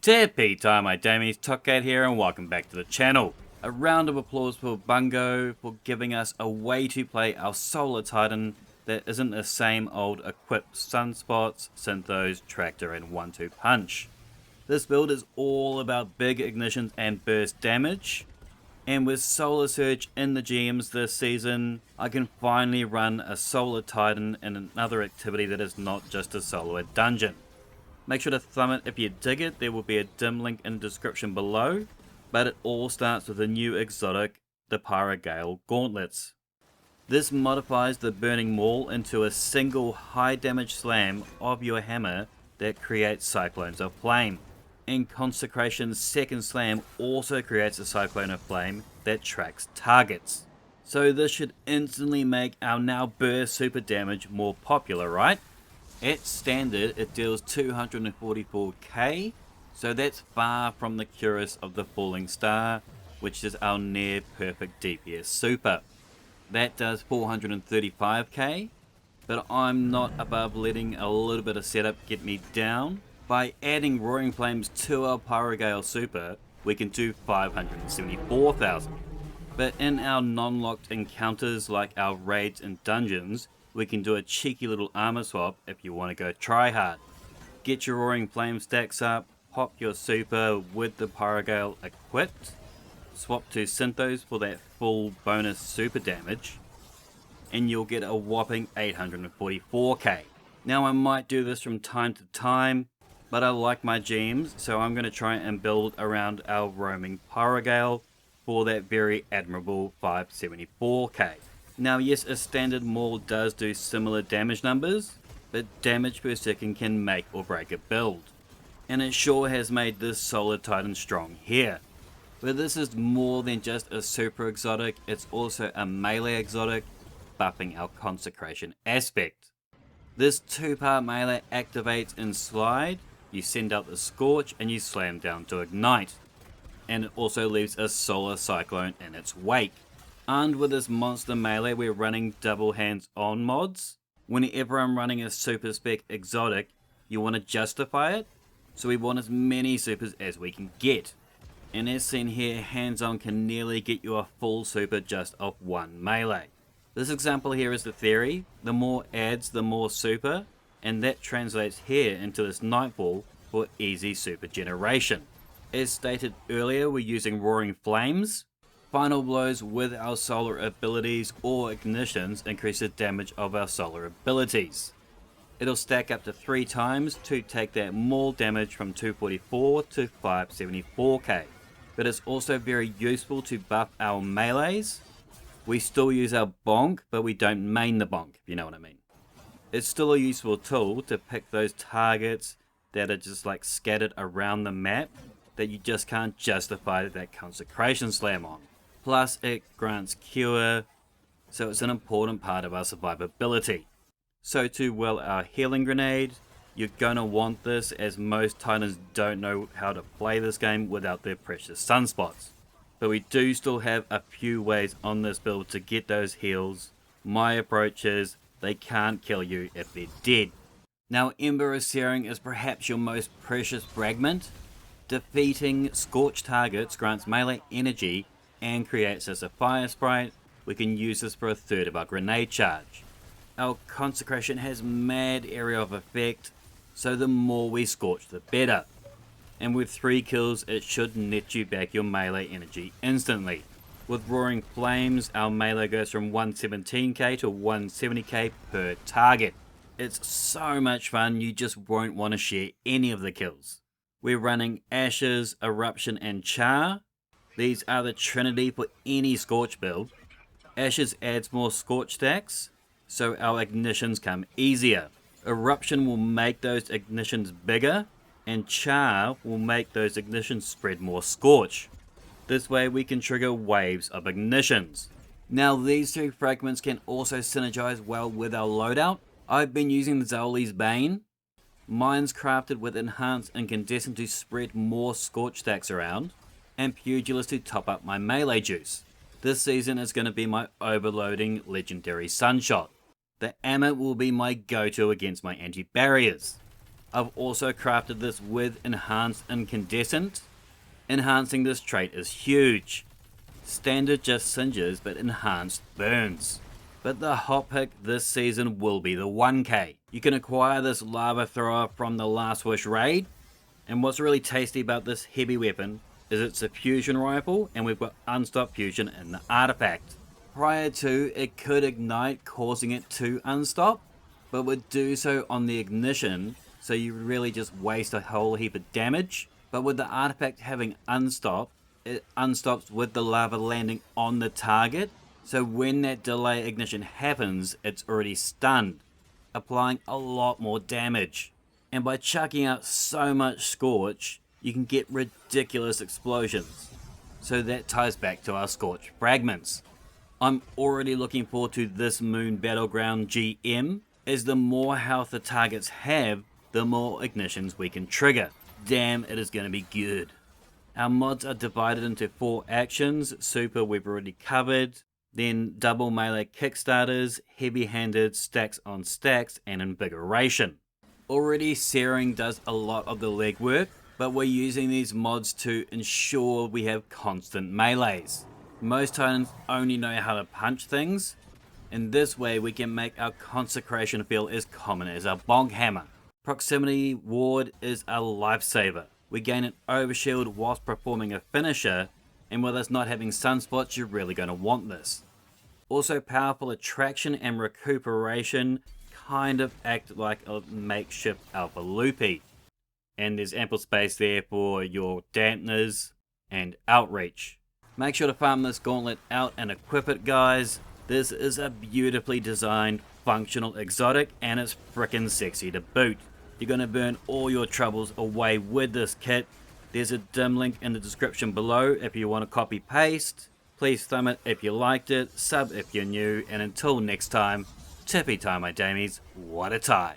Tippy time, my damies, Tokcat here and welcome back to the channel. A round of applause for Bungo for giving us a way to play our Solar Titan that isn't the same old equipped Sunspots, Synthos, Tractor and 1-2 punch. This build is all about big ignitions and burst damage, and with Solar Surge in the GMs this season, I can finally run a Solar Titan in another activity that is not just a solo dungeon. Make sure to thumb it if you dig it, there will be a dim link in the description below, but it all starts with a new exotic, the Pyrogale Gauntlets. This modifies the Burning Maul into a single high damage slam of your hammer that creates cyclones of flame. And Consecration's second slam also creates a cyclone of flame that tracks targets. So this should instantly make our now burst super damage more popular, right? At standard, it deals 244k, so that's far from the Curus of the Falling Star, which is our near perfect DPS super. That does 435k, but I'm not above letting a little bit of setup get me down. By adding Roaring Flames to our Pyrogale super, we can do 574,000. But in our non-locked encounters like our raids and dungeons, we can do a cheeky little armor swap if you want to go try hard. Get your Roaring Flame stacks up, pop your super with the Pyrogale equipped, swap to Synthos for that full bonus super damage, and you'll get a whopping 844k. Now I might do this from time to time, but I like my gems, so I'm going to try and build around our roaming Pyrogale for that very admirable 574k. Now yes, a standard maul does do similar damage numbers, but damage per second can make or break a build. And it sure has made this Solar Titan strong here. But this is more than just a super exotic, it's also a melee exotic, buffing our Consecration aspect. This two-part melee activates in slide, you send out the Scorch and you slam down to ignite. And it also leaves a solar cyclone in its wake. Armed with this monster melee, we're running double hands-on mods. Whenever I'm running a super spec exotic, you want to justify it, so we want as many supers as we can get. And as seen here, hands-on can nearly get you a full super just off one melee. This example here is the theory, the more adds the more super, and that translates here into this Nightfall for easy super generation. As stated earlier, we're using Roaring Flames. Final blows with our solar abilities or ignitions increase the damage of our solar abilities. It'll stack up to 3 times to take that maul damage from 244 to 574k. But it's also very useful to buff our melees. We still use our bonk, but we don't main the bonk, if you know what I mean. It's still a useful tool to pick those targets that are just like scattered around the map that you just can't justify that Consecration slam on. Plus it grants cure, so it's an important part of our survivability. So to well our healing grenade, you're gonna want this as most Titans don't know how to play this game without their precious sunspots. But we do still have a few ways on this build to get those heals. My approach is they can't kill you if they're dead. Now Ember of Searing is perhaps your most precious fragment. Defeating scorched targets grants melee energy and creates us a fire sprite. We can use this for a third of our grenade charge. Our Consecration has mad area of effect, so the more we scorch the better. And with 3 kills it should net you back your melee energy instantly. With Roaring Flames our melee goes from 117k to 170k per target. It's so much fun, you just won't want to share any of the kills. We're running Ashes, Eruption and Char. These are the trinity for any Scorch build. Ashes adds more Scorch stacks, so our ignitions come easier. Eruption will make those ignitions bigger, and Char will make those ignitions spread more Scorch. This way we can trigger waves of ignitions. Now these 2 fragments can also synergize well with our loadout. I've been using the Zoli's Bane. Mine's crafted with Enhanced Incandescent to spread more Scorch stacks around, and Pugilist to top up my melee juice. This season is going to be my overloading legendary Sunshot. The Amit will be my go-to against my anti-barriers. I've also crafted this with enhanced incandescent. Enhancing this trait is huge. Standard just singes, but enhanced burns. But the hot pick this season will be the 1K. You can acquire this lava thrower from the Last Wish raid, and what's really tasty about this heavy weapon is it's a fusion rifle, and we've got unstopped fusion in the artifact. Prior to, it could ignite, causing it to unstop, but would do so on the ignition, so you really just waste a whole heap of damage. But with the artifact having unstop, it unstops with the lava landing on the target, so when that delay ignition happens, it's already stunned, applying a lot more damage. And by chucking out so much Scorch, you can get ridiculous explosions. So that ties back to our Scorch fragments. I'm already looking forward to this Moon Battleground GM, as the more health the targets have, the more ignitions we can trigger. Damn, it is going to be good. Our mods are divided into 4 actions. Super we've already covered. Then double melee kickstarters, heavy-handed, stacks on stacks, and invigoration. Already Searing does a lot of the legwork, but we're using these mods to ensure we have constant melees. Most Titans only know how to punch things, and this way we can make our Consecration feel as common as our Bonk Hammer. Proximity Ward is a lifesaver. We gain an overshield whilst performing a finisher, and with us not having sunspots, you're really going to want this. Also, powerful attraction and recuperation kind of act like a makeshift alpha loopy. And there's ample space there for your dampeners and outreach. Make sure to farm this gauntlet out and equip it, guys. This is a beautifully designed, functional exotic, and it's frickin' sexy to boot. You're going to burn all your troubles away with this kit. There's a dim link in the description below if you want to copy paste. Please thumb it if you liked it, sub if you're new, and until next time, tippy time my damies, what a tie.